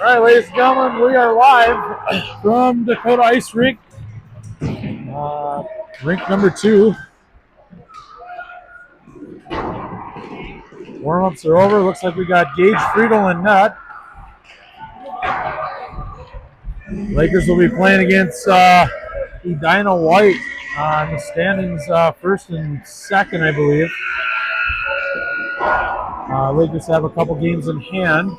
All right, ladies and gentlemen, we are live from Dakota Ice Rink, rink number 2. Warm-ups are over. Looks like we got Gage Friedel and net. Lakers will be playing against Edina White in the standings, first and second, I believe. Lakers have a couple games in hand.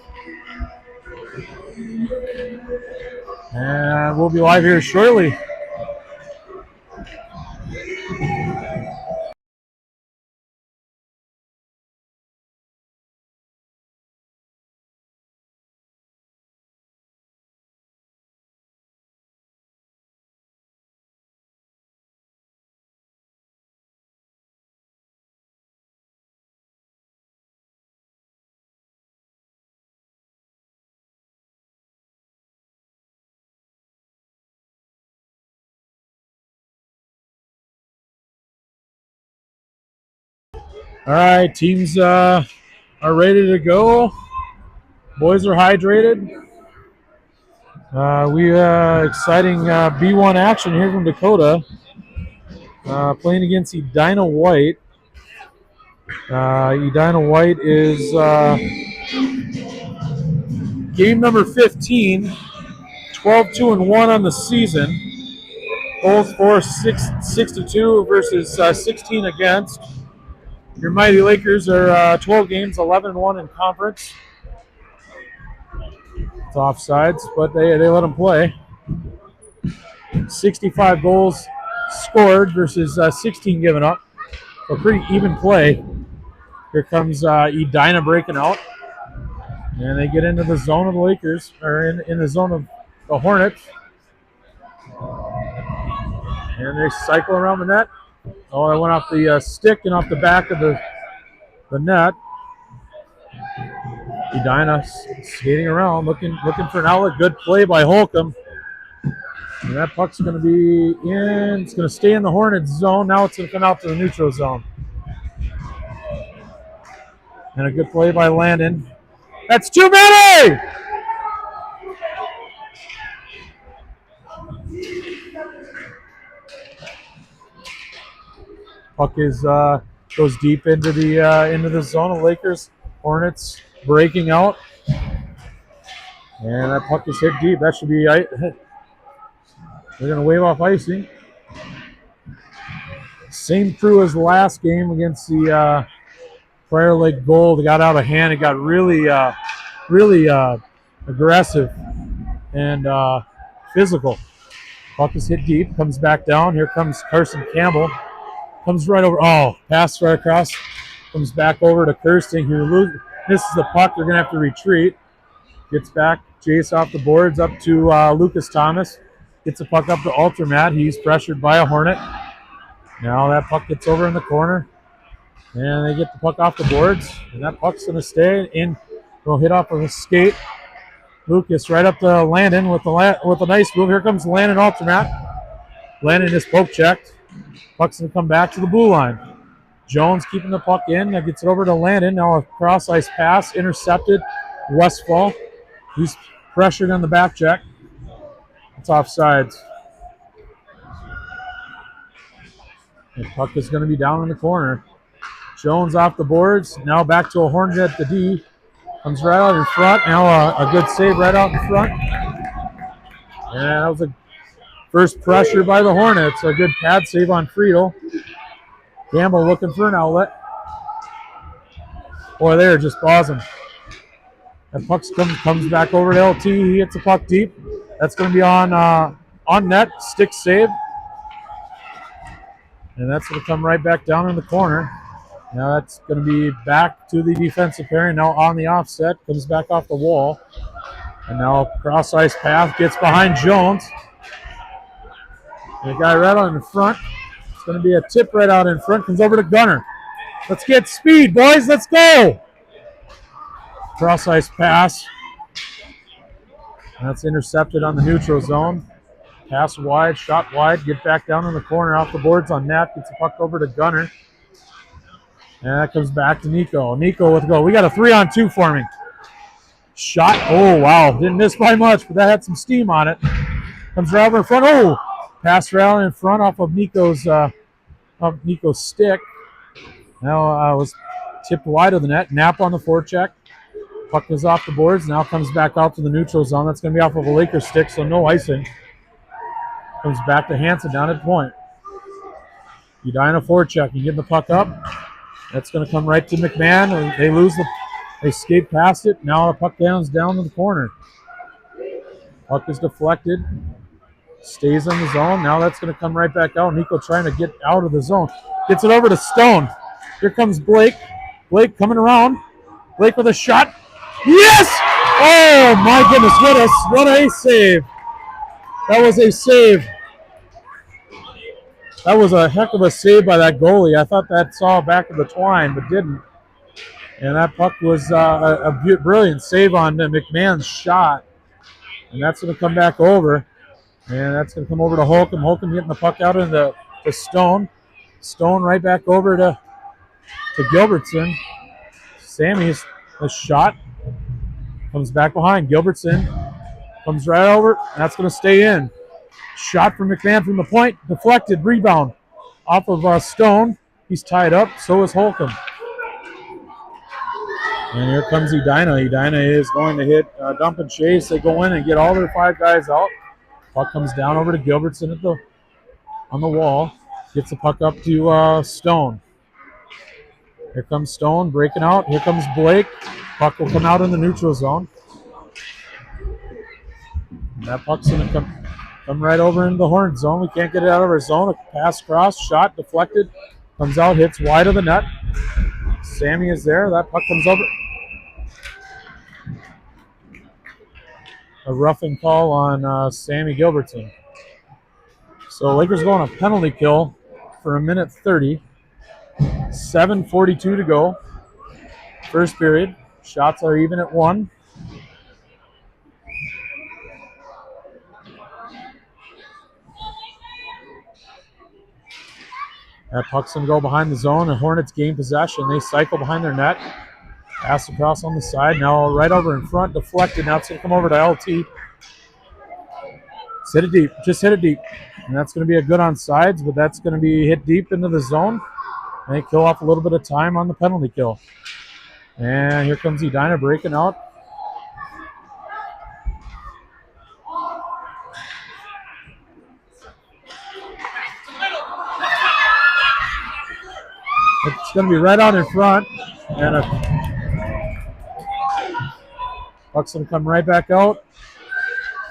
And we'll be live here shortly. All right, teams are ready to go. Boys are hydrated. We exciting B1 action here from Dakota. Playing against Edina White. Edina White is game number 15, 12-2-1 on the season. Goals for 6-2 versus 16 against. Your Mighty Lakers are 12 games, 11-1 in conference. It's offsides, but they let them play. 65 goals scored versus 16 given up. So pretty even play. Here comes Edina breaking out. And they get into the zone of the Lakers, or in the zone of the Hornets. And they cycle around the net. Oh, it went off the stick and off the back of the net. Edina skating around, looking for an outlet. Good play by Holcomb. And that puck's going to be in. It's going to stay in the Hornets zone. Now it's going to come out to the neutral zone. And a good play by Landon. That's too many! Puck is goes deep into the zone of Lakers. Hornets breaking out. And that puck is hit deep. That should be they're going to wave off icing. Same crew as the last game against the Prior Lake Gold. It got out of hand. It got really aggressive and physical. Puck is hit deep. Comes back down. Here comes Carson Campbell. Comes right over. Oh, pass right across. Comes back over to Kirsten, who misses the puck. They're going to have to retreat. Gets back. Chase off the boards up to Lucas Thomas. Gets the puck up to Altermat. He's pressured by a Hornet. Now that puck gets over in the corner. And they get the puck off the boards. And that puck's going to stay in. Will hit off of a skate. Lucas right up to Landon with a nice move. Here comes Landon Altermat. Landon is poke checked. Puck's going to come back to the blue line. Jones keeping the puck in. Now gets it over to Landon. Now a cross-ice pass. Intercepted. Westfall. He's pressured on the back check. It's offsides. The puck is going to be down in the corner. Jones off the boards. Now back to a Hornet at the D. Comes right out in front. Now a good save right out in front. And that was a first pressure by the Hornets. A good pad save on Friedel. Campbell looking for an outlet. Boy, they're just pausing. That puck comes back over to LT. He hits the puck deep. That's going to be on net. Stick save. And that's going to come right back down in the corner. Now that's going to be back to the defensive pairing. Now on the offset. Comes back off the wall. And now cross-ice path gets behind Jones. And the guy right out in front. It's going to be a tip right out in front. Comes over to Gunner. Let's get speed, boys. Let's go. Cross-ice pass. That's intercepted on the neutral zone. Pass wide, shot wide. Get back down in the corner off the boards on net. Gets the puck over to Gunner. And that comes back to Nico. Nico with a goal. We got a 3-on-2 forming. Shot. Oh, wow. Didn't miss by much, but that had some steam on it. Comes right over in front. Oh, pass around in front off of Nico's stick. Now was tipped wide of the net. Nap on the forecheck. Puck goes off the boards. Now comes back out to the neutral zone. That's going to be off of a Lakers stick, so no icing. Comes back to Hansen down at point. Edina forecheck. You get the puck up. That's going to come right to McMahon. They lose they skate past it. Now the puck down to the corner. Puck is deflected. Stays in the zone. Now that's going to come right back out. Nico trying to get out of the zone. Gets it over to Stone. Here comes Blake. Blake coming around. Blake with a shot. Yes! Oh my goodness, what a save. That was a save. That was a heck of a save by that goalie. I thought that saw back of the twine, but didn't. And that puck was a brilliant save on McMahon's shot. And that's going to come back over. And that's going to come over to Holcomb. Holcomb getting the puck out into Stone. Stone right back over to Gilbertson. Sammy's a shot. Comes back behind. Gilbertson comes right over. That's going to stay in. Shot from McMahon from the point. Deflected. Rebound off of Stone. He's tied up. So is Holcomb. And here comes Edina. Edina is going to hit dump and chase. They go in and get all their 5 guys out. Puck comes down over to Gilbertson on the wall. Gets the puck up to Stone. Here comes Stone breaking out. Here comes Blake. Puck will come out in the neutral zone. And that puck's going to come right over into the Hornet zone. We can't get it out of our zone. A pass cross, shot, deflected. Comes out, hits wide of the net. Sammy is there. That puck comes over. A roughing call on Sammy Gilbertson. So Lakers go on a penalty kill for 1:30. 7:42 to go. First period. Shots are even at 1. That puck's going to go behind the zone, and Hornets gain possession. They cycle behind their net. Pass across on the side. Now right over in front, deflected. Now it's going to come over to LT. Hit it deep. Just hit it deep. And that's going to be a good on sides, but that's going to be hit deep into the zone. And they kill off a little bit of time on the penalty kill. And here comes Edina breaking out. It's going to be right out in front. And puck's going to come right back out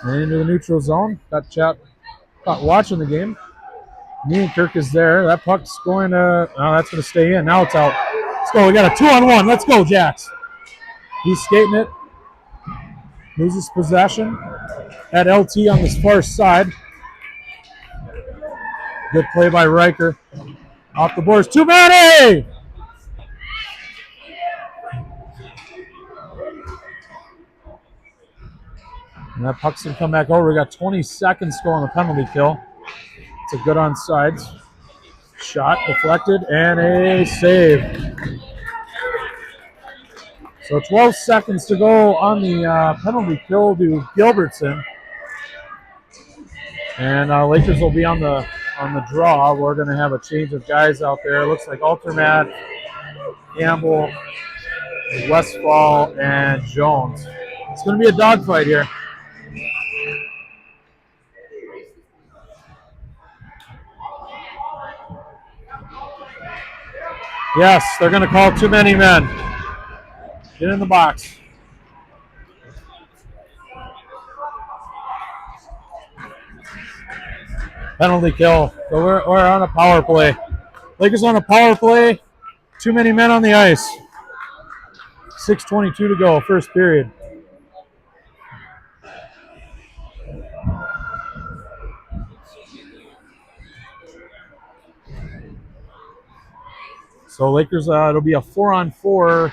and into the neutral zone. Got chat watching the game. Kirk is there. That puck's going to, that's going to stay in. Now it's out. Let's go. We got a 2-on-1. Let's go, Jax. He's skating it. Loses possession. At LT on this far side. Good play by Riker. Off the boards. Too many! And that puck's going to come back over. We got 20 seconds to go on the penalty kill. It's a good onside. Shot deflected and a save. So 12 seconds to go on the penalty kill to Gilbertson. And Lakers will be on the draw. We're going to have a change of guys out there. It looks like Altermat, Campbell, Westfall, and Jones. It's going to be a dogfight here. Yes, they're going to call too many men. Get in the box. Penalty kill. So we're on a power play. Lakers on a power play. Too many men on the ice. 6:22 to go, first period. So Lakers, it'll be a 4-on-4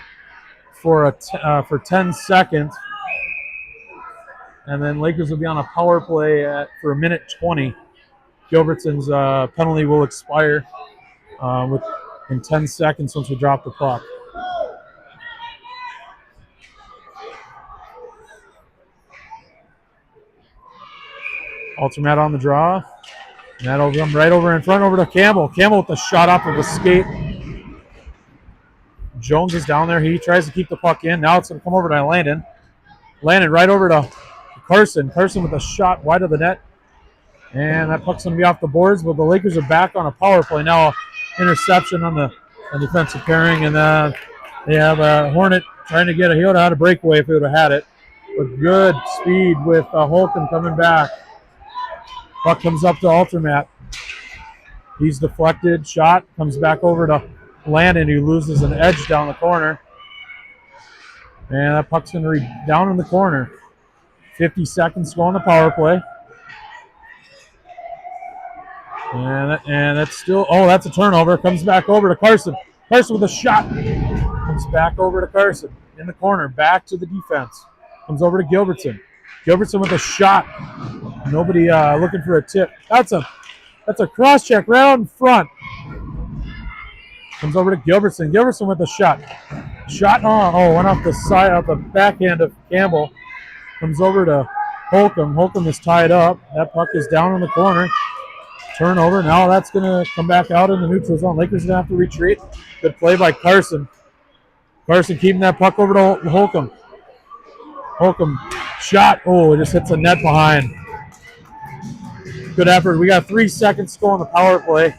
for 10 seconds. And then Lakers will be on a power play for 1:20. Gilbertson's penalty will expire with in 10 seconds once we drop the puck. Ultramat on the draw. And that'll come right over in front over to Campbell. Campbell with the shot off of a skate. Jones is down there. He tries to keep the puck in. Now it's going to come over to Landon. Landon right over to Carson. Carson with a shot wide of the net. And that puck's going to be off the boards, but the Lakers are back on a power play. Now interception on the defensive pairing, and they have a Hornet trying to get he would have had a breakaway if he would have had it. But good speed with Holcomb coming back. Puck comes up to Ultramat. He's deflected. Shot comes back over to Landon, who loses an edge down the corner. And that puck's going to be down in the corner. 50 seconds to go on the power play. And that's still, that's a turnover. Comes back over to Carson. Carson with a shot. Comes back over to Carson in the corner. Back to the defense. Comes over to Gilbertson. Gilbertson with a shot. Nobody looking for a tip. That's a cross check round front. Comes over to Gilbertson. Gilbertson with a shot. Shot went off the side of the backhand of Campbell. Comes over to Holcomb. Holcomb is tied up. That puck is down in the corner. Turnover. Now that's going to come back out in the neutral zone. Lakers going to have to retreat. Good play by Carson. Carson keeping that puck over to Holcomb. Holcomb shot. It just hits the net behind. Good effort. We got 3 seconds to go on the power play.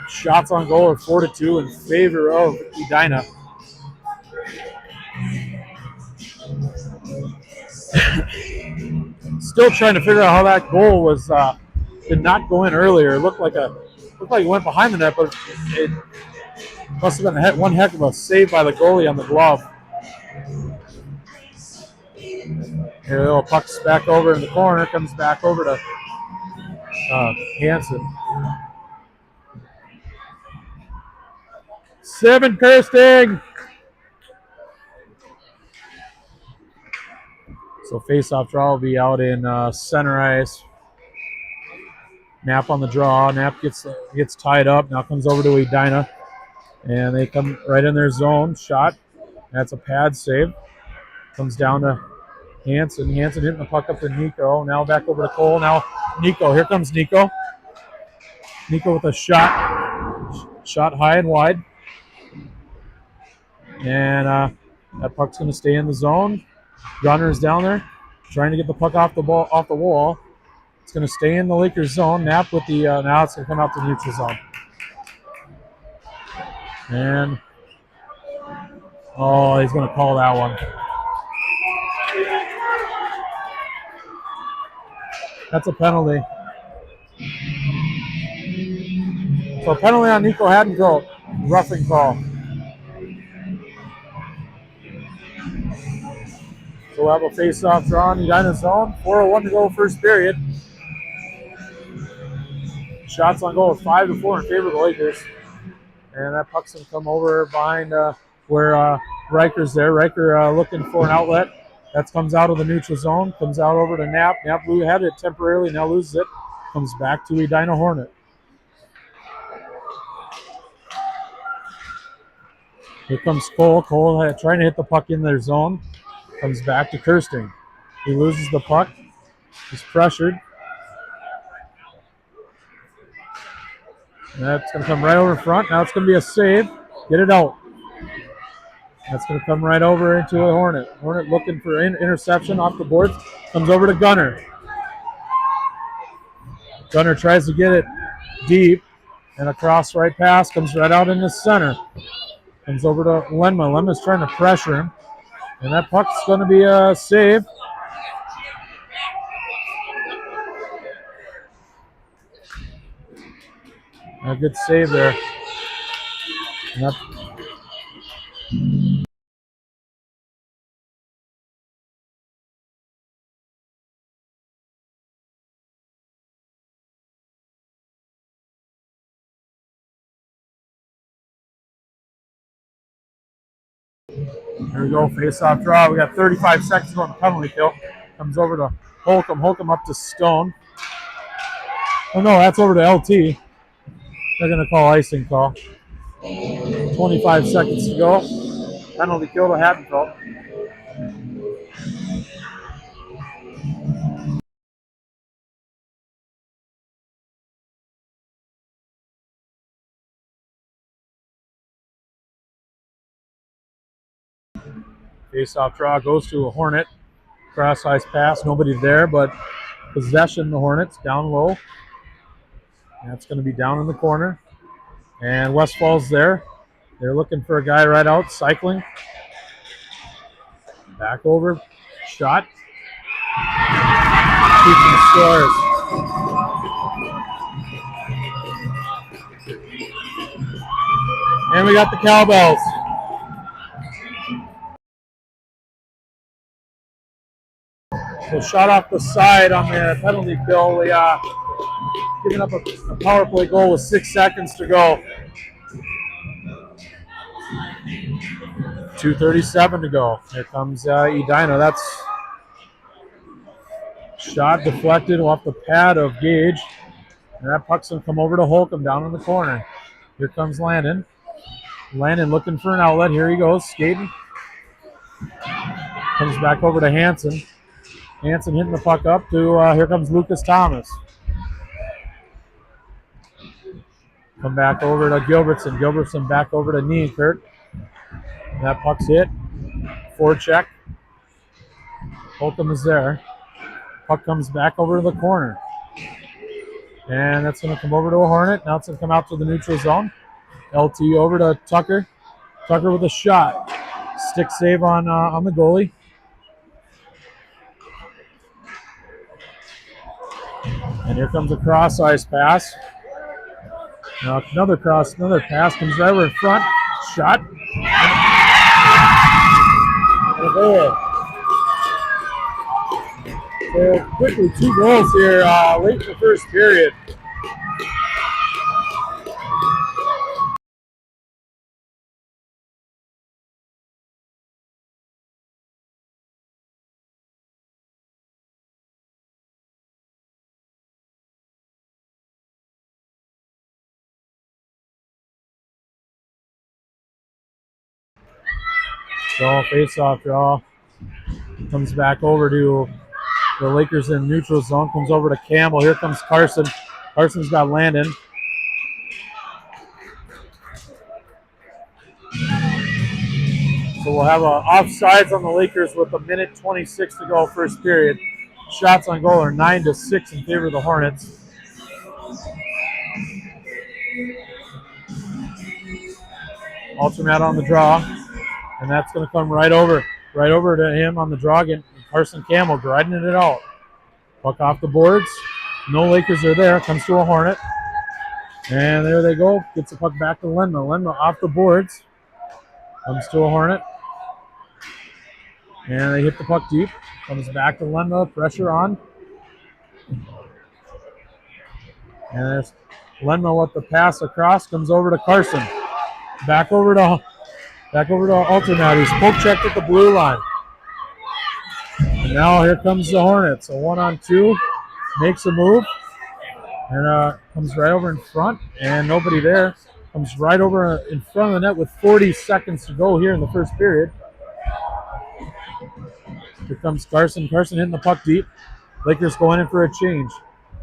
Shots on goal are 4-2 in favor of Edina. Still trying to figure out how that goal was did not go in earlier. It looked like it went behind the net, but it must have been one heck of a save by the goalie on the glove. Here, little puck's back over in the corner. Comes back over to Hansen. 7 Kirsting. So face-off draw will be out in center ice. Knapp on the draw. Knapp gets tied up. Now comes over to Edina. And they come right in their zone. Shot. That's a pad save. Comes down to Hansen. Hansen hitting the puck up to Nico. Now back over to Cole. Now Nico. Here comes Nico. Nico with a shot. Shot high and wide. And that puck's going to stay in the zone. Gunner's down there trying to get the puck off the wall. It's going to stay in the Lakers zone. Knapp with the now it's going to come out to the neutral zone. And he's going to call that one. That's a penalty. So a penalty on Nico Haddon-Grote. Roughing call. So we'll have a face-off draw in Edina's zone. 4:01 to go first period. Shots on goal 5-4 in favor of the Lakers. And that puck's going to come over behind where Riker's there. Riker looking for an outlet. That comes out of the neutral zone. Comes out over to Knapp. Knapp had it temporarily, now loses it. Comes back to Edina Hornet. Here comes Cole. Cole trying to hit the puck in their zone. Comes back to Kirsting. He loses the puck. He's pressured. And that's going to come right over front. Now it's going to be a save. Get it out. That's going to come right over into a Hornet. Hornet looking for interception off the boards. Comes over to Gunner. Gunner tries to get it deep. And a cross right pass. Comes right out in the center. Comes over to Lenma. Lenma's trying to pressure him. And that puck's going to be a save. A good save there. Yep. Here we go, face-off draw. We got 35 seconds on the penalty kill. Comes over to Holcomb. Holcomb up to Stone. Oh, no, that's over to LT. They're going to call icing call. 25 seconds to go. Penalty kill to Haddonfield. Face-off draw goes to a Hornet. Cross-ice pass, nobody there, but possession, the Hornets, down low. That's going to be down in the corner. And Westfall's there. They're looking for a guy right out, cycling. Back over, shot. Keeping scores. And we got the cowbells. So shot off the side on the penalty kill. We giving up a power play goal with 6 seconds to go. 2:37 to go. Here comes Edina. That's shot deflected off the pad of Gage. And that puck's going to come over to Holcomb down in the corner. Here comes Landon. Landon looking for an outlet. Here he goes, skating. Comes back over to Hansen. Hansen hitting the puck up to, here comes Lucas Thomas. Come back over to Gilbertson. Gilbertson back over to Nienkirk. That puck's hit. Forecheck. Holcomb is there. Puck comes back over to the corner. And that's going to come over to a Hornet. Now it's going to come out to the neutral zone. LT over to Tucker. Tucker with a shot. Stick save on the goalie. And here comes a cross-ice pass. Now another pass comes right over in front. Shot. And a goal. So quickly, 2 goals here late in the first period. So face-off draw. Comes back over to the Lakers in neutral zone. Comes over to Campbell. Here comes Carson. Carson's got Landon. So we'll have offsides on the Lakers with 1:26 to go first period. Shots on goal are 9-6 in favor of the Hornets. Altermat on the draw. And that's going to come right over to him on the draw again. Carson Campbell grinding it out. Puck off the boards. No Lakers are there. Comes to a Hornet. And there they go. Gets the puck back to Lenma. Lenma off the boards. Comes to a Hornet. And they hit the puck deep. Comes back to Lenma. Pressure on. And there's Lenma with the pass across. Comes over to Carson. Back over to Altermat. He's poke checked at the blue line. And now here comes the Hornets. A 1-on-2. Makes a move. And comes right over in front. And nobody there. Comes right over in front of the net with 40 seconds to go here in the first period. Here comes Carson. Carson hitting the puck deep. Lakers going in for a change.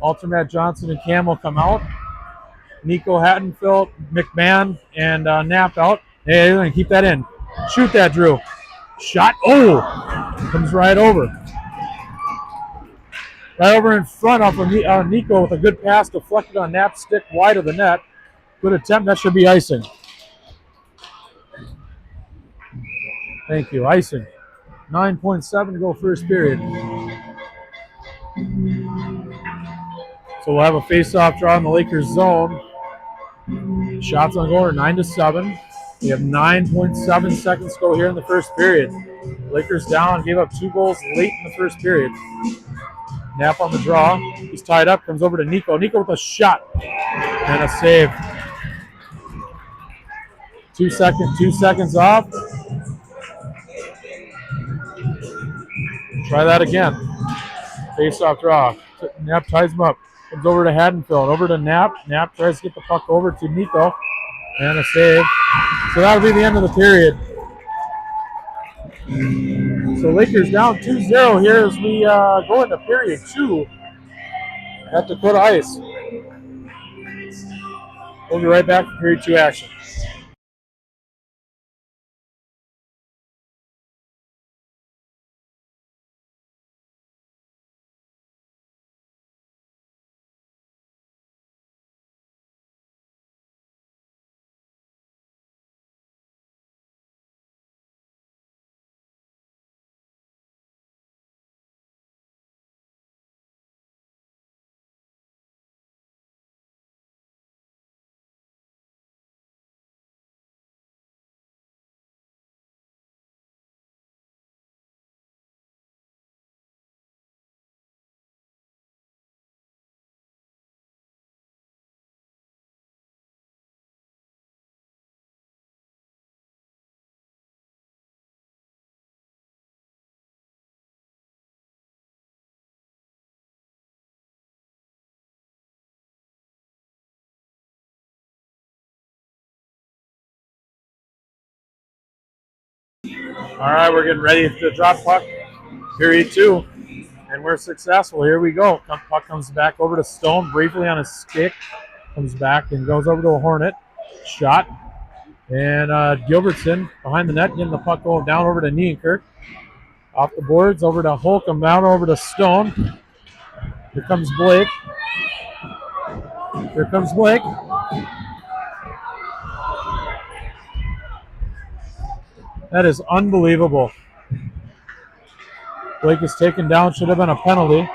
Altermat, Johnson, and Campbell come out. Nico Hattenfield, McMahon, and Knapp out. Hey, they're going to keep that in. Shoot that, Drew. Shot. Oh! Comes right over. Right over in front off of Nico with a good pass deflected on Knapp's stick wide of the net. Good attempt. That should be icing. Thank you. Icing. 9.7 to go first period. So we'll have a face-off draw in the Lakers zone. Shots on goal are 9-7. We have 9.7 seconds to go here in the first period. Lakers down, gave up 2 goals late in the first period. Knapp on the draw. He's tied up, comes over to Nico. Nico with a shot and a save. 2 seconds off. Try that again. Face-off draw. Knapp ties him up. Comes over to Haddonfield, over to Knapp. Knapp tries to get the puck over to Nico. And a save. So that'll be the end of the period. So Lakers down 2-0 here as we go into period 2 at Dakota Ice. We'll be right back for period 2 action. All right, we're getting ready to drop puck. Period 2. And we're successful. Here we go. Puck comes back over to Stone briefly on his stick. Comes back and goes over to a Hornet. Shot. And Gilbertson behind the net, getting the puck going down over to Nienkirk. Off the boards, over to Holcomb, down over to Stone. Here comes Blake. Here comes Blake. That is unbelievable. Blake is taken down, should have been a penalty.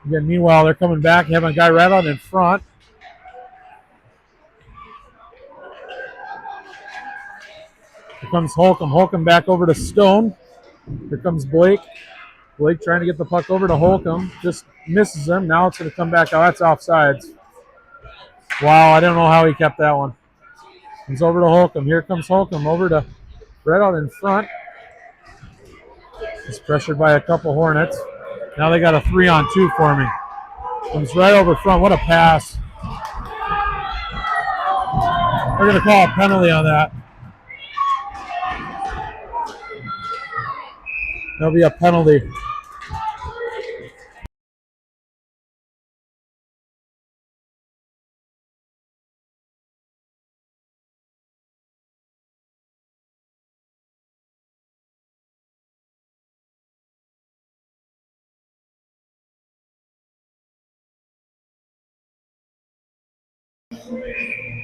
Again, meanwhile, they're coming back, having a guy right out in front. Here comes Holcomb. Holcomb back over to Stone. Here comes Blake. Blake trying to get the puck over to Holcomb. Just misses him. Now it's going to come back out. That's offsides. Wow, I don't know how he kept that one. Comes over to Holcomb. Here comes Holcomb over to right out in front. He's pressured by a couple Hornets. Now they got a 3-on-2 for me. Comes right over front. What a pass. They're going to call a penalty on that. There'll be a penalty.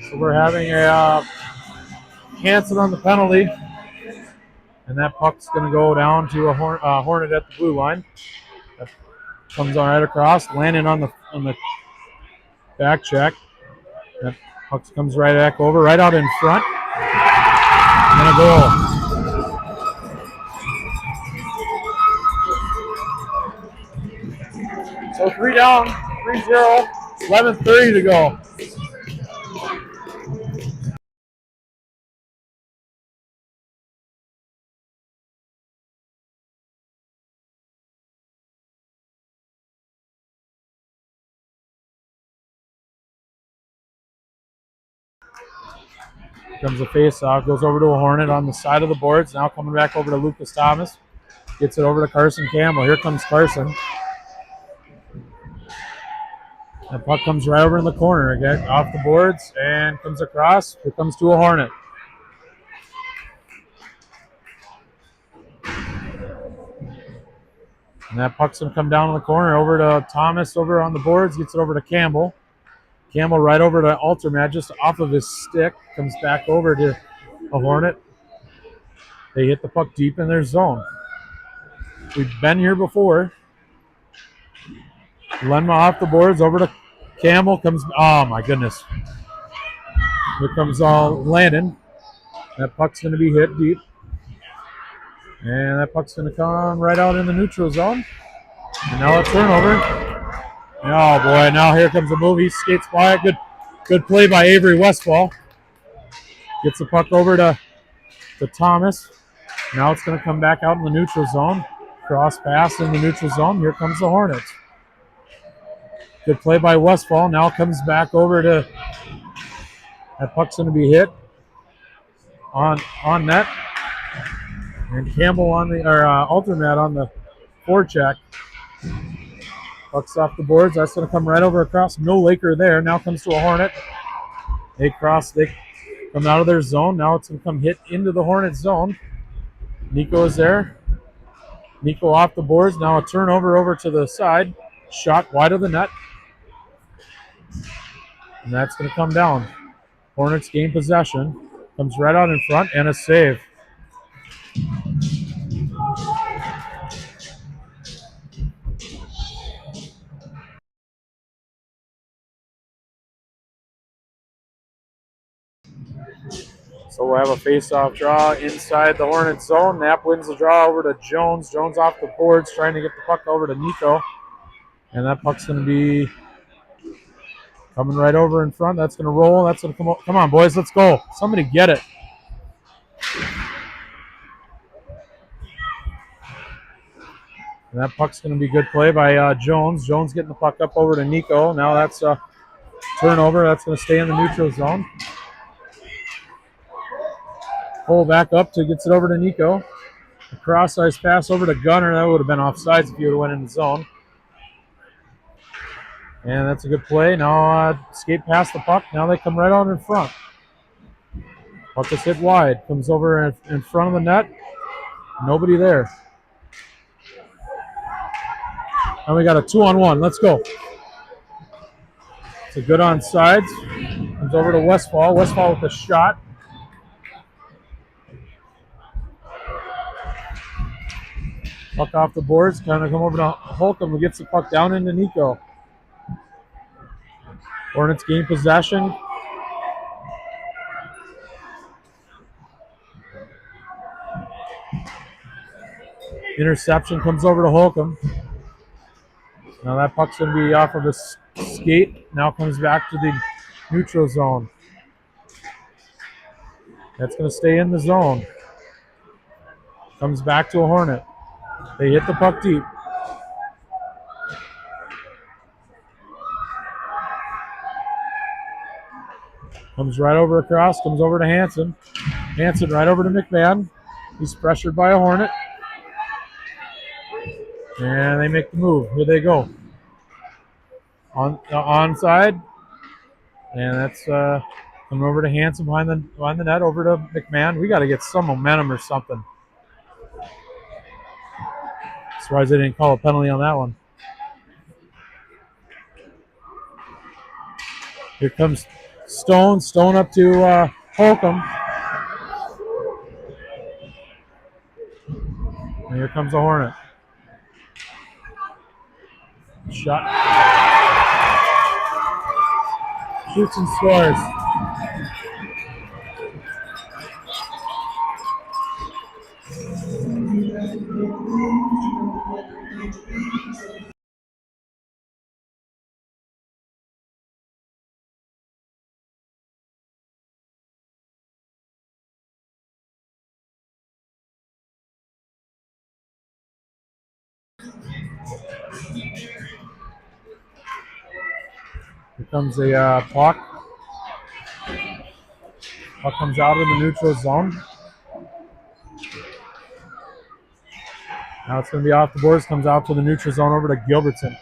So we're having a cancel on the penalty. And that puck's going to go down to a Hornet at the blue line. That comes on right across, landing on the back check. That puck comes right back over, right out in front. And a goal. So 3 down, 3-0, 11:30 to go. Comes a face-off, goes over to a Hornet on the side of the boards. Now coming back over to Lucas Thomas. Gets it over to Carson Campbell. Here comes Carson. That puck comes right over in the corner again, off the boards, and comes across. Here comes to a Hornet. And that puck's going to come down in the corner over to Thomas over on the boards. Gets it over to Campbell. Campbell right over to Altermat, just off of his stick. Comes back over to a Hornet. They hit the puck deep in their zone. We've been here before. Lenma off the boards, over to Campbell. Comes, oh my goodness. Here comes Landon. That puck's going to be hit deep. And that puck's going to come right out in the neutral zone. And now a turnover. Oh boy, now here comes a move. He skates by it. Good play by Avery Westfall. Gets the puck over to Thomas. Now it's going to come back out in the neutral zone. Cross pass in the neutral zone. Here comes the Hornets. Good play by Westfall. Now comes back over to, that puck's going to be hit on net. And Campbell on the, or Altermat on the forecheck. Puck's off the boards. That's going to come right over across. No Laker there. Now comes to a Hornet. They come out of their zone. Now it's going to come hit into the Hornet zone. Nico is there. Nico off the boards. Now a turnover over to the side. Shot wide of the net. And that's going to come down. Hornets gain possession. Comes right out in front and a save. So we'll have a face-off draw inside the Hornets zone. Knapp wins the draw over to Jones. Jones off the boards trying to get the puck over to Nico. And that puck's going to be coming right over in front. That's going to roll. That's going to come up. Come on, boys. Let's go. Somebody get it. And that puck's going to be good play by Jones. Jones getting the puck up over to Nico. Now that's a turnover. That's going to stay in the neutral zone. Pull back up to gets it over to Nico. A cross-ice pass over to Gunner. That would have been offsides if he would have went in the zone. And that's a good play. Now skate past the puck. Now they come right on in front. Puck is hit wide. Comes over in front of the net. Nobody there. And we got a 2-on-1. Let's go. It's a good onside. Comes over to Westfall. Westfall with a shot. Puck off the boards. Kind of come over to Holcomb, who gets the puck down into Nico. Hornets gain possession. Interception comes over to Holcomb. Now that puck's going to be off of his skate. Now comes back to the neutral zone. That's going to stay in the zone. Comes back to a Hornet. They hit the puck deep. Comes right over across. Comes over to Hansen. Hansen right over to McMahon. He's pressured by a Hornet. And they make the move. Here they go. Onside. And that's coming over to Hansen behind the net, over to McMahon. We got to get some momentum or something. Surprised they didn't call a penalty on that one. Here comes Stone. Stone up to Holcomb. And here comes a Hornet. Shot. Shoots and scores. Here comes a puck. Puck comes out of the neutral zone. Now it's going to be off the boards. Comes out to the neutral zone over to Gilbertson.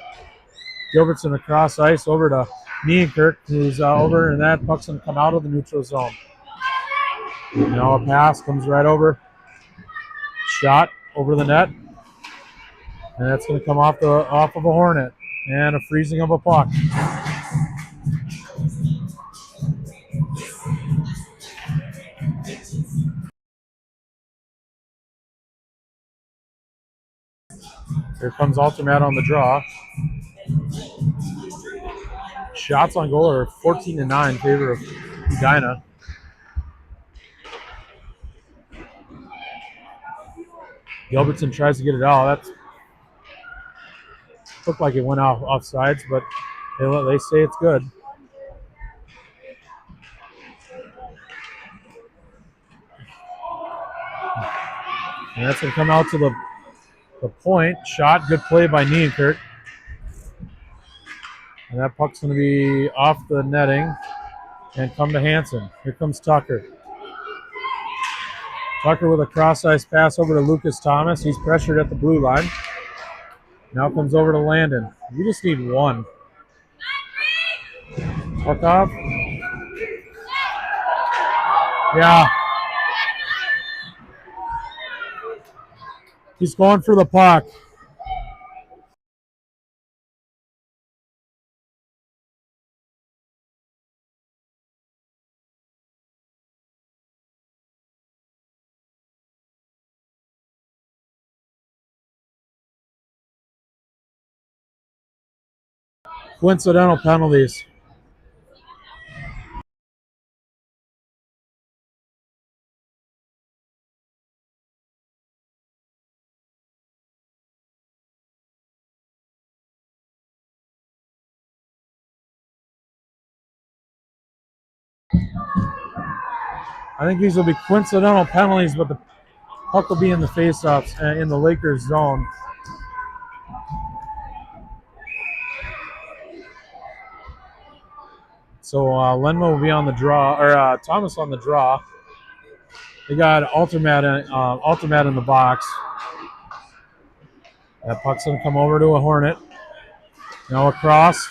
Gilbertson across ice over to Nienkirk, who's over, and that puck's going to come out of the neutral zone. Now a pass comes right over. Shot over the net. And that's going to come off of a Hornet. And a freezing of a puck. Here comes Altermat on the draw. Shots on goal are 14-9 in favor of Edina. Gilbertson tries to get it out. That looked like it went off sides, but they say it's good. And that's going to come out to the point. Shot, good play by Nienkirk. And And that puck's going to be off the netting and come to Hansen. Here comes Tucker. Tucker with a cross-ice pass over to Lucas Thomas. He's pressured at the blue line. Now comes over to Landon. We just need one. Puck off. Yeah. He's going for the puck. Coincidental penalties. I think these will be coincidental penalties, but the puck will be in the face-offs in the Lakers zone. So Lenma will be on the draw, or Thomas on the draw. They got Ultimat in the box. That puck's going to come over to a Hornet. Now across.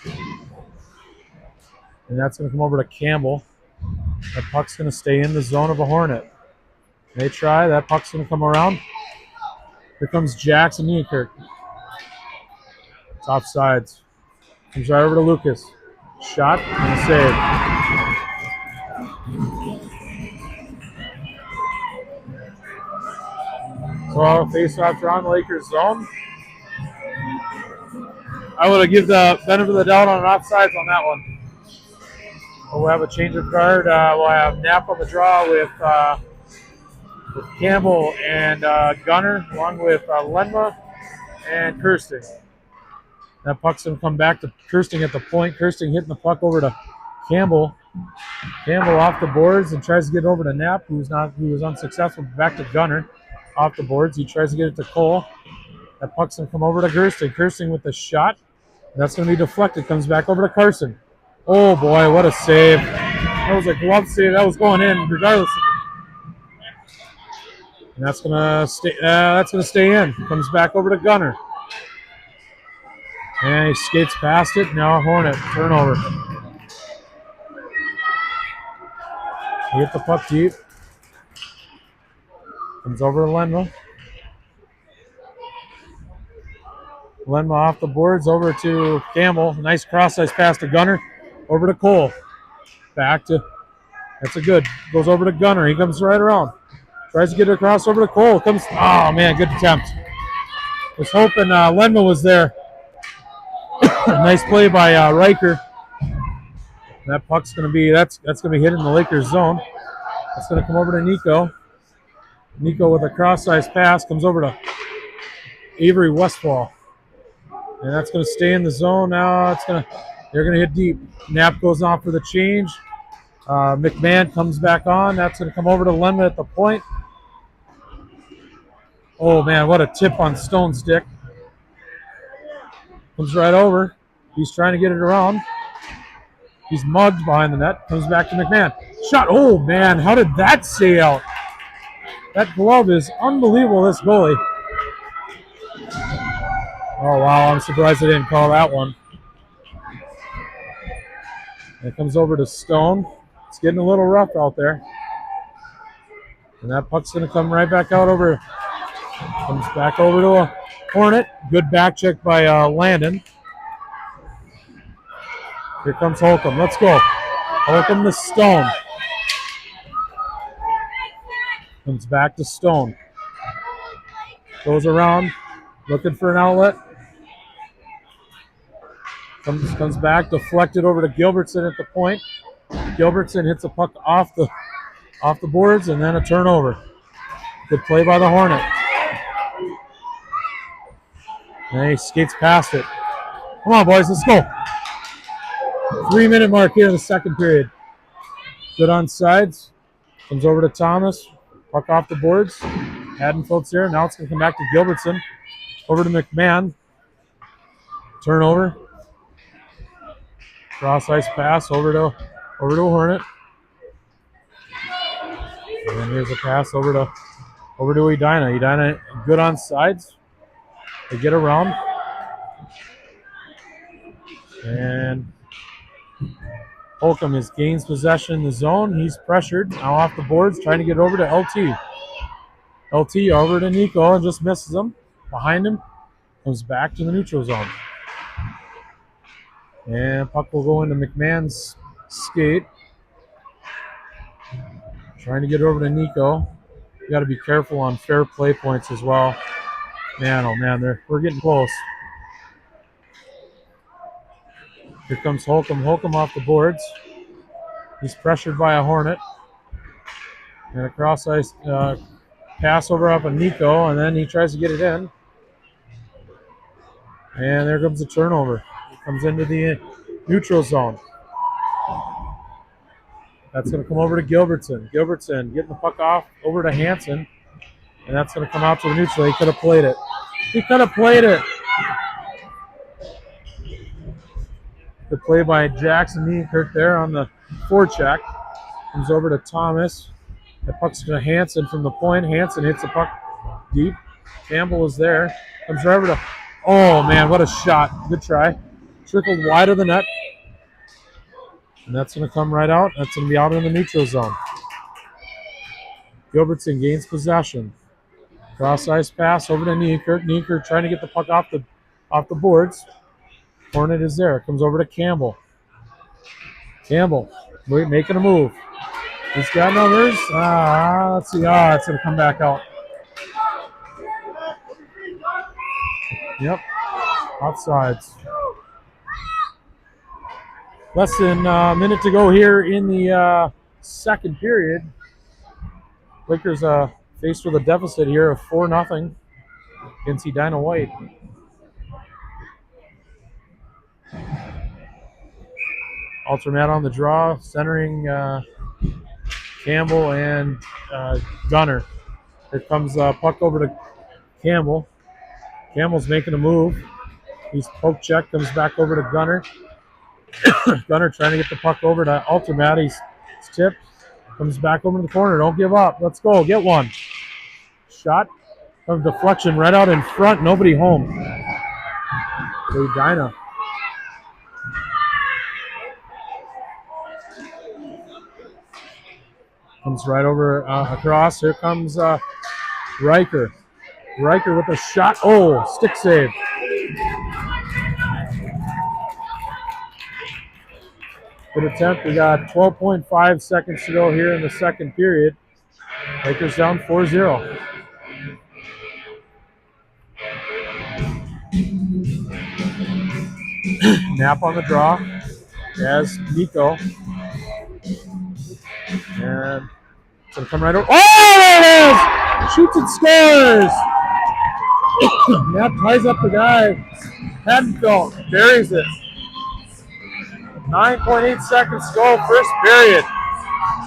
And that's going to come over to Campbell. That puck's going to stay in the zone of a Hornet. They try. That puck's going to come around. Here comes Jackson Nienkirk. It's offsides. Comes right over to Lucas. Shot and a save. So face-off draw in the Lakers zone. I would have given the benefit of the doubt on an offsides on that one. We'll have a change of guard. We'll have Knapp on the draw with Campbell and Gunner, along with Lenma and Kirsten. That puck's going to come back to Kirsten at the point. Kirsten hitting the puck over to Campbell. Campbell off the boards and tries to get over to Knapp, who was unsuccessful. Back to Gunner. Off the boards. He tries to get it to Cole. That puck's going to come over to Kirsten. Kirsten with the shot. That's going to be deflected. Comes back over to Carson. Oh, boy, what a save. That was a glove save. That was going in regardless. And that's going to stay in. Comes back over to Gunner. And he skates past it. Now a Hornet. Turnover. He hit the puck deep. Comes over to Lenma. Lenma off the boards over to Campbell. Nice cross-ice pass to Gunner. Over to Cole. Back to, that's a good. Goes over to Gunner. He comes right around. Tries to get it across over to Cole. Comes, oh man, good attempt. Was hoping Lenma was there. Nice play by Riker. That puck's going to be, that's going to be hit in the Lakers zone. That's going to come over to Nico. Nico with a cross-ice pass comes over to Avery Westfall. And that's going to stay in the zone. Now they're going to hit deep. Knapp goes off for the change. McMahon comes back on. That's going to come over to Lenma at the point. Oh, man, what a tip on Stone's stick. Comes right over. He's trying to get it around. He's mugged behind the net. Comes back to McMahon. Shot. Oh, man, how did that stay out? That glove is unbelievable, this goalie. Oh, wow, I'm surprised they didn't call that one. And it comes over to Stone. It's getting a little rough out there. And that puck's going to come right back out over. Comes back over to a Hornet. Good back check by Landon. Here comes Holcomb. Let's go. Holcomb to Stone. Comes back to Stone. Goes around. Looking for an outlet. Comes back. Deflected over to Gilbertson at the point. Gilbertson hits the puck off the boards and then a turnover. Good play by the Hornet. And he skates past it. Come on, boys, let's go. 3-minute mark here in the second period. Good on sides. Comes over to Thomas. Puck off the boards. Haddonfield's here. Now it's going to come back to Gilbertson. Over to McMahon. Turnover. Cross ice pass over to Hornet. And then here's a pass over to Edina. Edina good on sides. They get around. And Holcomb gains possession in the zone. He's pressured. Now off the boards, trying to get over to LT. LT over to Nico and just misses him. Behind him. Comes back to the neutral zone. And puck will go into McMahon's skate. Trying to get over to Nico. You got to be careful on fair play points as well. Man, oh man, we're getting close. Here comes Holcomb. Holcomb off the boards. He's pressured by a Hornet. And a cross ice pass over up on Nico, and then he tries to get it in. And there comes a turnover. It comes into the neutral zone. That's going to come over to Gilbertson. Gilbertson getting the puck off over to Hansen. And that's going to come out to the neutral. He could have played it. Good play by Jackson Nienkirk there on the forecheck. Comes over to Thomas. The puck's going to Hansen from the point. Hansen hits the puck deep. Campbell is there. Comes right over to... Oh, man, what a shot. Good try. Trickled wide of the net. And that's going to come right out. That's going to be out in the neutral zone. Gilbertson gains possession. Cross ice pass over to Nienkirk. Nienkirk trying to get the puck off the boards. Hornet is there. Comes over to Campbell. Campbell making a move. He's got numbers. Let's see. It's going to come back out. Yep. Offsides. Less than a minute to go here in the second period. Lakers faced with a deficit here of 4-0 against Edina White. Altermat on the draw, centering Campbell and Gunner. Here comes puck over to Campbell. Campbell's making a move. He's poke check, comes back over to Gunner. Gunner trying to get the puck over to Altermat. He's tipped, comes back over to the corner. Don't give up. Let's go. Get one. Shot of deflection right out in front. Nobody home. Edina. Comes right over across. Here comes Riker. Riker with a shot. Oh, stick save. Good attempt. We got 12.5 seconds to go here in the second period. Lakers down 4-0. Knapp on the draw as Nico. And it's going to come right over. Oh, there it is! Shoots and scores! Knapp ties up the guy. Hadenfeld buries it. 9.8 seconds to go, first period.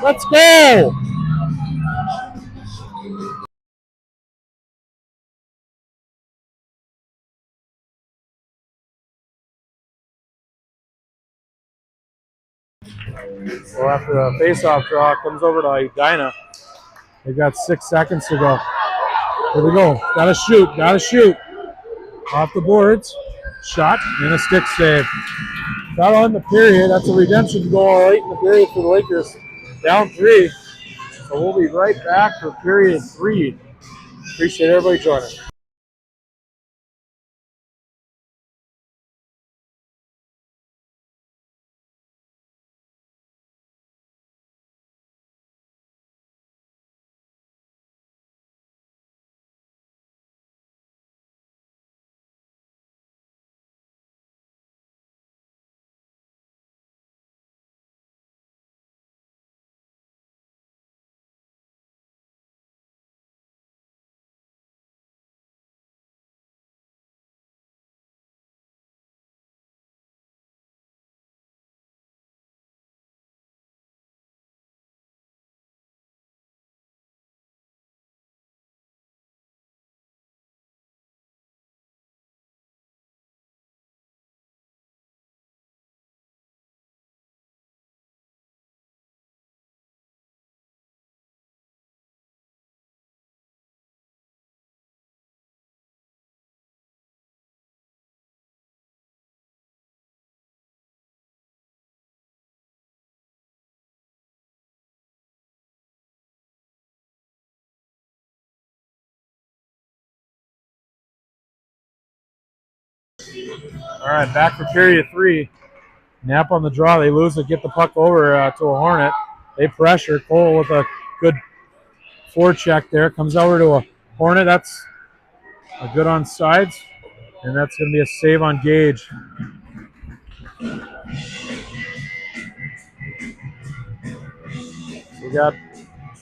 Let's go! Well, after a face-off draw, comes over to Edina. They've got 6 seconds to go. Here we go. Gotta shoot. Off the boards. Shot and a stick save. Not on the period. That's a redemption goal late in the period for the Lakers. Down 3. So we'll be right back for period 3. Appreciate everybody joining. All right, back for period 3. Nap on the draw. They lose it, get the puck over to a Hornet. They pressure. Cole with a good forecheck there. Comes over to a Hornet. That's a good on sides. And that's going to be a save on Gage. So we got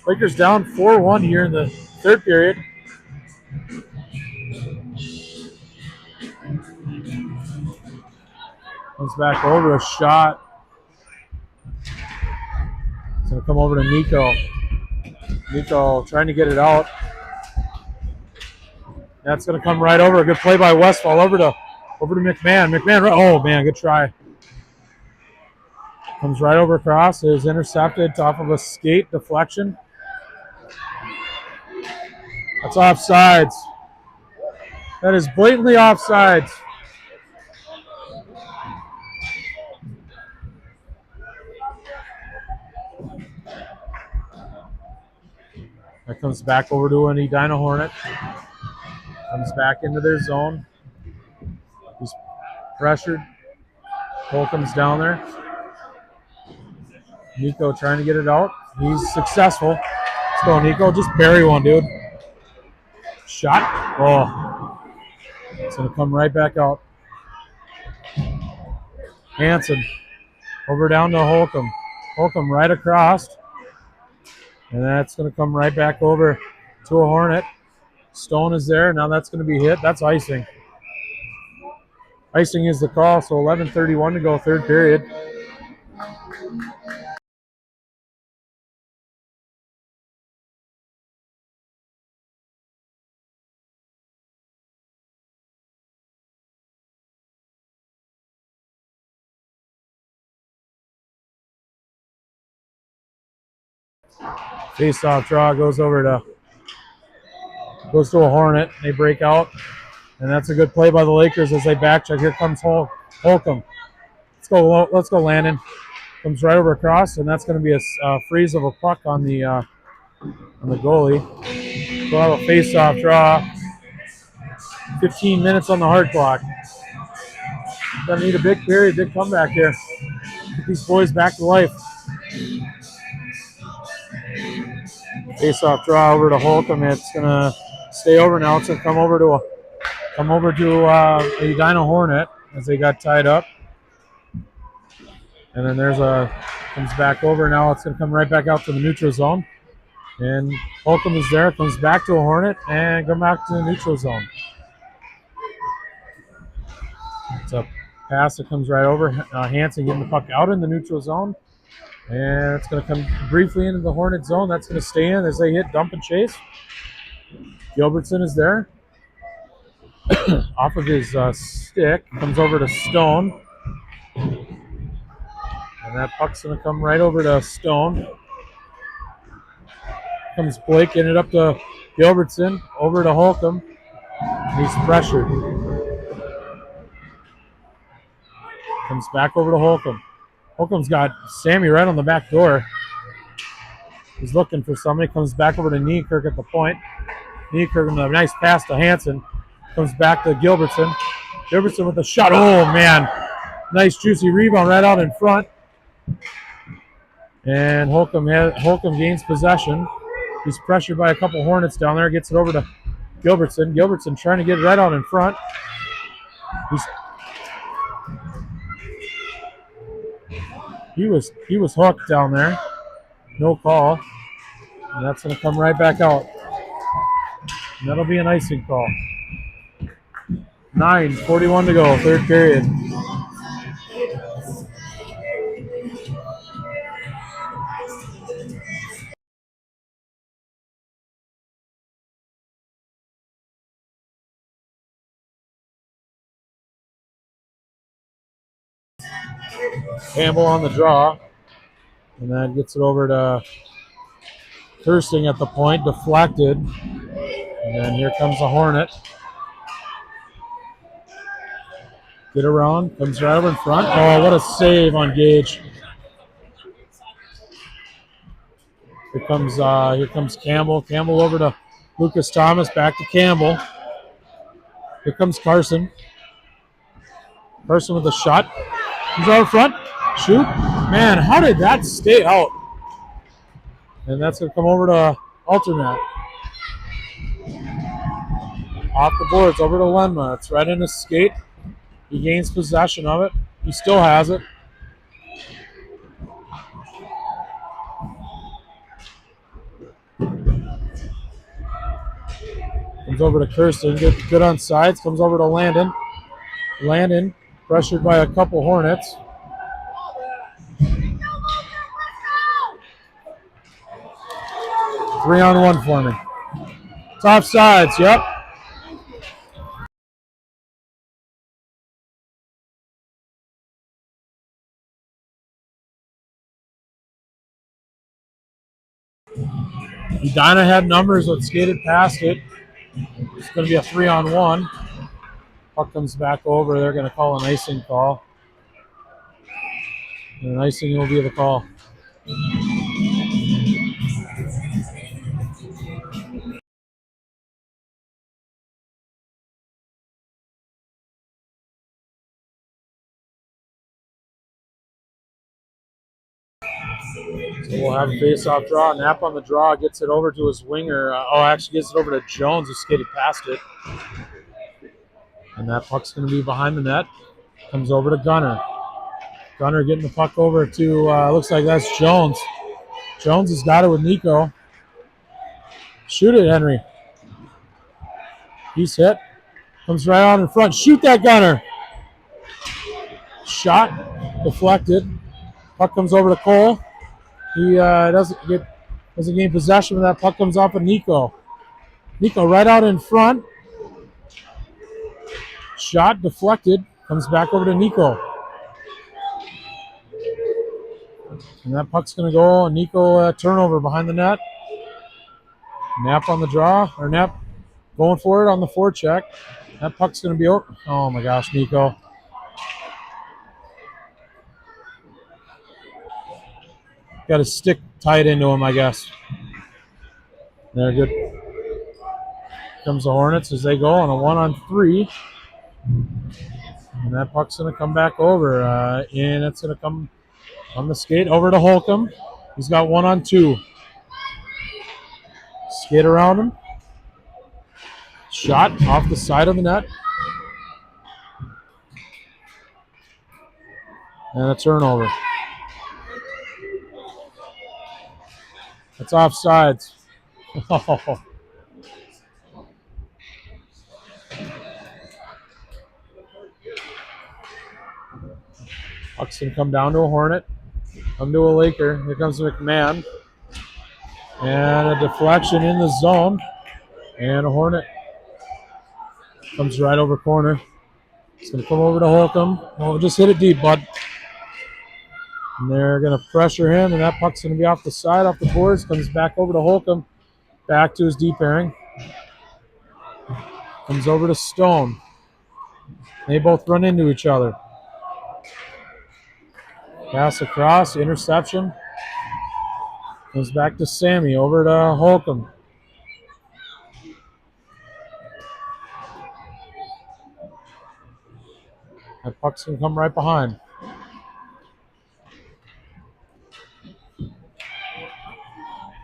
Lakers down 4-1 here in the third period. Comes back over a shot. It's going to come over to Nico. Nico trying to get it out. That's going to come right over. A good play by Westfall over to McMahon. McMahon, oh man, good try. Comes right over across. Is intercepted off of a skate deflection. That's offsides. That is blatantly offsides. That comes back over to an Edina Hornet. Comes back into their zone. He's pressured. Cole comes down there. Nico trying to get it out. He's successful. Let's go, Nico. Just bury one, dude. Shot. Oh. It's going to come right back out. Hanson. Over down to Holcomb. Holcomb right across. And that's going to come right back over to a Hornet. Stone is there. Now that's going to be hit. That's icing. Icing is the call, so 11:31 to go, third period. Face-off draw goes to a Hornet. They break out, and that's a good play by the Lakers as they back check. Here comes Holcomb. Let's go, Landon. Comes right over across, and that's going to be a freeze of a puck on the goalie. We'll have a face-off draw. 15 minutes on the hard clock. Gonna need a big period, big comeback here. Get these boys back to life. Face-off draw over to Holcomb. It's gonna stay over now. It's gonna come over to a Edina Hornet as they got tied up. And then comes back over now. It's gonna come right back out to the neutral zone. And Holcomb is there. Comes back to a Hornet and come back to the neutral zone. It's a pass that comes right over. Hanson getting the puck out in the neutral zone. And it's going to come briefly into the Hornet zone. That's going to stay in as they hit dump and chase. Gilbertson is there. Off of his stick. Comes over to Stone. And that puck's going to come right over to Stone. Comes Blake, getting it up to Gilbertson. Over to Holcomb. He's pressured. Comes back over to Holcomb. Holcomb's got Sammy right on the back door. He's looking for somebody. Comes back over to Niekirk at the point. Niekirk with a nice pass to Hanson. Comes back to Gilbertson. Gilbertson with a shot. Oh, man. Nice juicy rebound right out in front. And Holcomb gains possession. He's pressured by a couple Hornets down there. Gets it over to Gilbertson. Gilbertson trying to get it right out in front. He was hooked down there. No call. And that's going to come right back out. And that'll be an icing call. 9:41 to go, third period. Campbell on the draw. And that gets it over to Kirsting at the point, deflected. And then here comes the Hornet. Get around, comes right over in front. Oh, what a save on Gage. Here comes Campbell. Campbell over to Lucas Thomas, back to Campbell. Here comes Carson. Carson with a shot. He's out front. Shoot. Man, how did that stay out? And that's going to come over to Alternate. Off the boards, over to Lenma. It's right in his skate. He gains possession of it. He still has it. Comes over to Kirsten. Good on sides. Comes over to Landon. Landon pressured by a couple Hornets. Three on one for me. It's offsides, yep. Edina had numbers, but skated past it. It's going to be a 3-on-1. Puck comes back over. They're going to call an icing call. And an icing will be the call. So we'll have a face-off draw. Knapp on the draw, gets it over to his winger. Actually gets it over to Jones, who skated past it. And that puck's going to be behind the net. Comes over to Gunner. Gunner getting the puck over to, looks like that's Jones. Jones has got it with Nico. Shoot it, Henry. He's hit. Comes right on in front. Shoot that, Gunner. Shot. Deflected. Puck comes over to Cole. He doesn't gain possession of that. Puck comes off of Nico. Nico right out in front. Shot deflected. Comes back over to Nico. And that puck's going to go. Nico turnover behind the net. Knapp on the draw. Or Knapp going for it on the forecheck. That puck's going to be over. Oh my gosh, Nico. Got his stick tied into him, I guess. They're good. Comes the Hornets as they go on a 1-on-3. And that puck's going to come back over. And it's going to come on the skate over to Holcomb. He's got 1-on-2. Skate around him. Shot off the side of the net. And a turnover. It's offsides. Oh. Puck's going to come down to a Hornet. Come to a Laker. Here comes McMahon. And a deflection in the zone. And a Hornet comes right over corner. It's going to come over to Holcomb. Oh, just hit it deep, bud. And they're going to pressure him, and that puck's going to be off the side, off the boards. Comes back over to Holcomb. Back to his deep pairing. Comes over to Stone. They both run into each other. Pass across, interception. Comes back to Sammy, over to Holcomb. That puck's going to come right behind.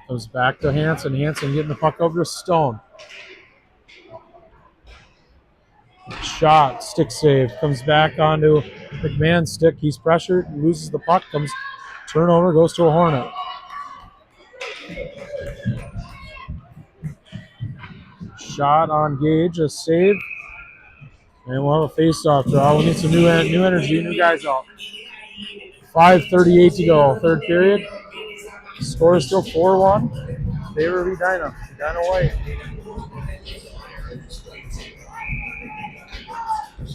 Comes back to Hansen. Hansen getting the puck over to Stone. Shot, stick save. Comes back onto McMahon's stick. He's pressured, loses the puck. Comes turnover, goes to a Hornet. Shot on Gage, a save. And we'll have a face-off draw. We need some new energy, new guys out. 5:38 to go, third period. Score is still 4-1. Favor of Edina. Edina White.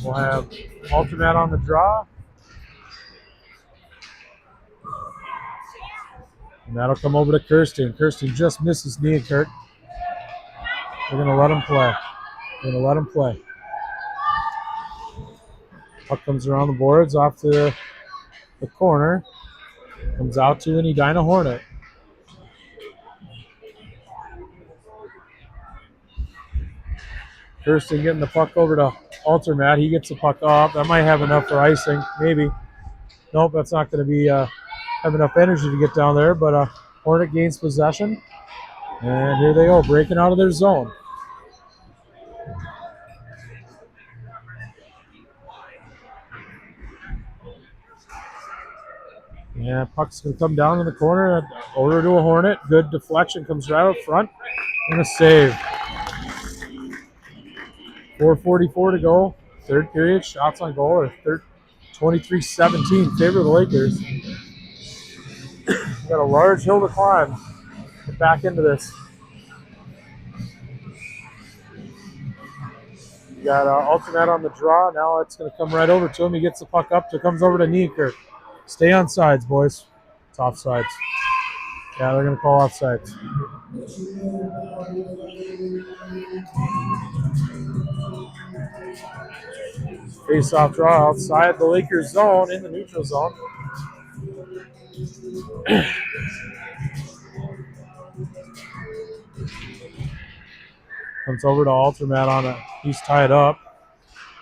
We'll have alternate on the draw. And that'll come over to Kirsten. Kirsten just misses knee, Kurt. We're going to let him play. We're going to let him play. Puck comes around the boards, off to the corner. Comes out to an Edina Hornet. Kirsten getting the puck over to Altermat. He gets the puck up. That might have enough for icing, maybe. Nope, that's not going to be have enough energy to get down there. But Hornet gains possession, and here they go, breaking out of their zone. Yeah, puck's going to come down in the corner. Over to a Hornet. Good deflection. Comes right up front. And a save. 4:44 to go. Third period. Shots on goal are 23-17. Favor of the Lakers. Got a large hill to climb. Get back into this. You got Ultimate on the draw. Now it's going to come right over to him. He gets the puck up. It comes over to Nieker. Stay on sides, boys. It's offsides. Yeah, they're going to call offsides. Face-off draw outside the Lakers zone in the neutral zone. Comes over to Altermat on it. He's tied up.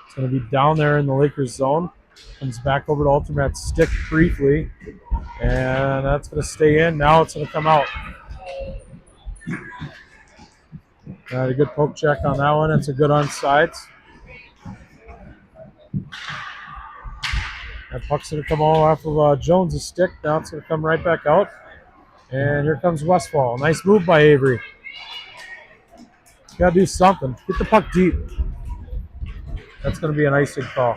It's going to be down there in the Lakers zone. Comes back over to Altermat's stick briefly. And that's going to stay in. Now it's going to come out. Got a good poke check on that one. It's a good onside. That puck's going to come all off of Jones' stick. Now it's going to come right back out. And here comes Westfall. Nice move by Avery. Got to do something. Get the puck deep. That's going to be an icing call.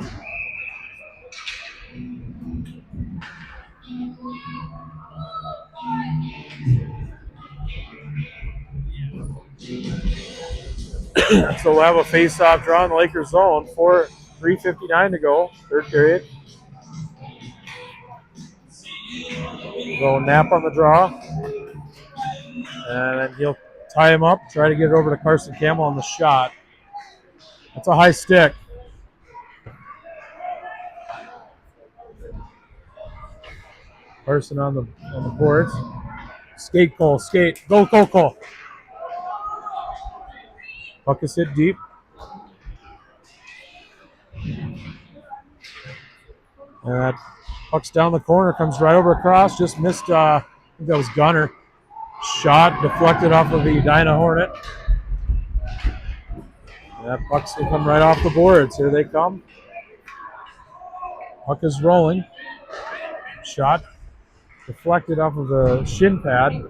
So we'll have a face-off draw in the Lakers zone. 3:59 to go, third period. Go Nap on the draw. And then he'll tie him up, try to get it over to Carson Campbell on the shot. That's a high stick. Carson on the boards. Skate, Cole, skate. Go, Cole. Puck is hit deep. And that puck's down the corner, comes right over across. Just missed, I think that was Gunner. Shot deflected off of the Edina Hornet. And that puck's going to come right off the boards. Here they come. Puck is rolling. Shot deflected off of the shin pad.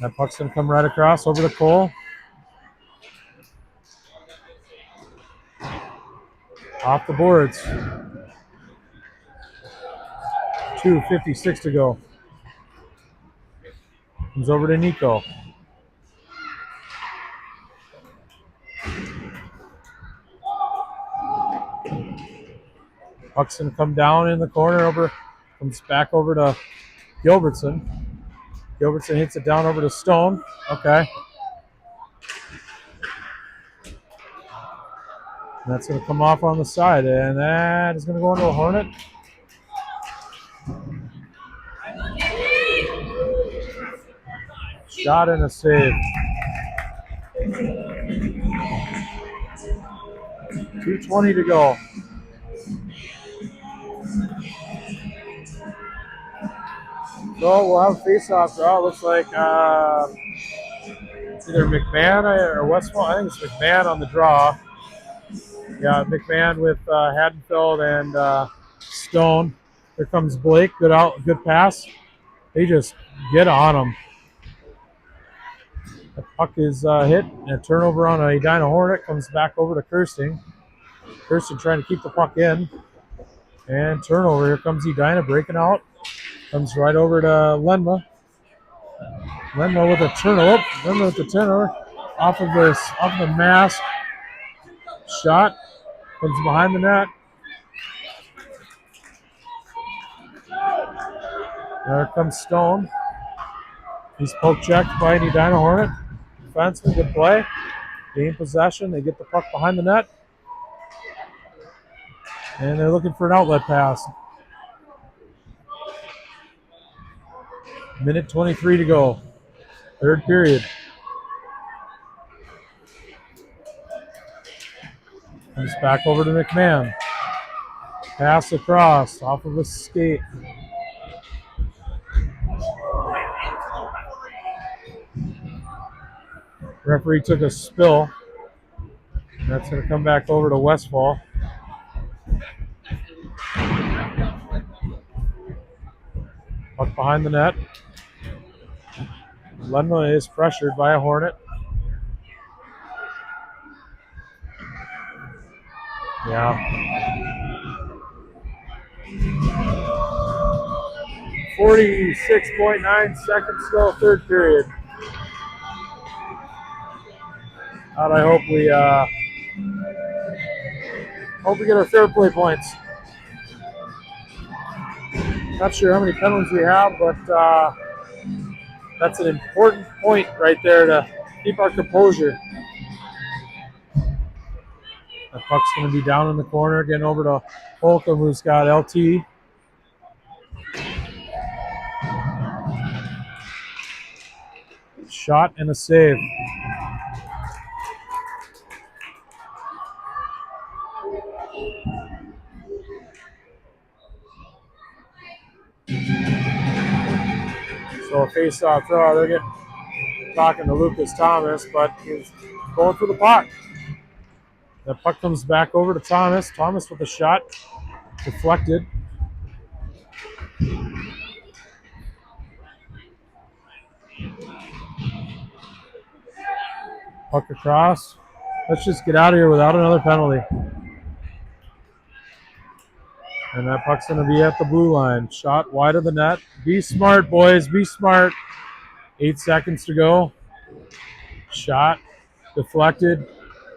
That puck's going to come right across over to Cole. Off the boards. 2:56 to go. Comes over to Nico. Puck's going to come down in the corner. Comes back over to Gilbertson. Gilbertson hits it down over to Stone. Okay. And that's going to come off on the side. And that is going to go into a Hornet. Shot and a save. 2:20 to go. So we'll have a face-off draw. Looks like it's either McMahon or Westfall. I think it's McMahon on the draw. Yeah, McMahon with Haddonfield and Stone. Here comes Blake. Good pass. They just get on him. The puck is hit, and a turnover on a Edina Hornet. Comes back over to Kirsting. Kirsting trying to keep the puck in. And turnover. Here comes Edina breaking out. Comes right over to Lenma. Lenma with a turnover. Lenma with the turnover. Off of the mask. Shot. Comes behind the net. There comes Stone. He's poke checked by an Edina Hornet. Defenseman, good play. Gain possession. They get the puck behind the net. And they're looking for an outlet pass. Minute 23 to go. Third period. Comes back over to McMahon. Pass across off of a skate. Referee took a spill. That's going to come back over to Westfall. Puck behind the net. Ledma is pressured by a Hornet. Yeah. 46.9 seconds still, third period. God, I hope we get our fair play points. Not sure how many penalties we have, but that's an important point right there to keep our composure. The puck's going to be down in the corner, getting over to Holcomb, who's got LT. Shot and a save. So a face-off throw. They're talking to Lucas Thomas, but he's going for the puck. The puck comes back over to Thomas. Thomas with a shot. Deflected. Puck across. Let's just get out of here without another penalty. And that puck's going to be at the blue line. Shot wide of the net. Be smart, boys. Be smart. 8 seconds to go. Shot. Deflected.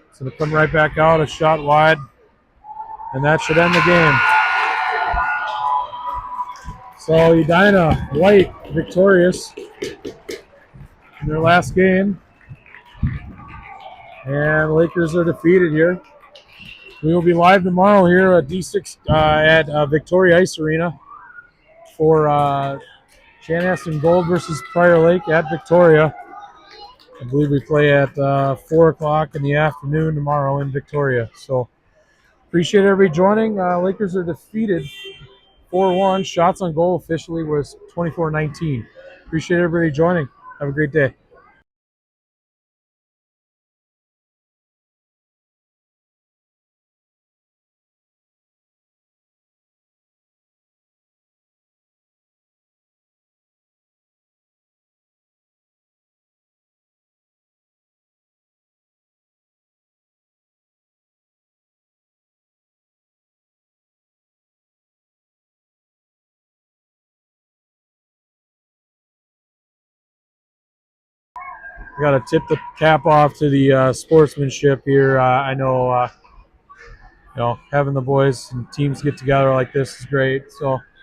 It's going to come right back out. A shot wide. And that should end the game. So Edina White victorious in their last game. And Lakers are defeated here. We will be live tomorrow here at D6 at Victoria Ice Arena for Chanhassen Gold versus Prior Lake at Victoria. I believe we play at 4 o'clock in the afternoon tomorrow in Victoria. So appreciate everybody joining. Lakers are defeated 4-1. Shots on goal officially was 24-19. Appreciate everybody joining. Have a great day. We got to tip the cap off to the sportsmanship here. I know, having the boys and teams get together like this is great. So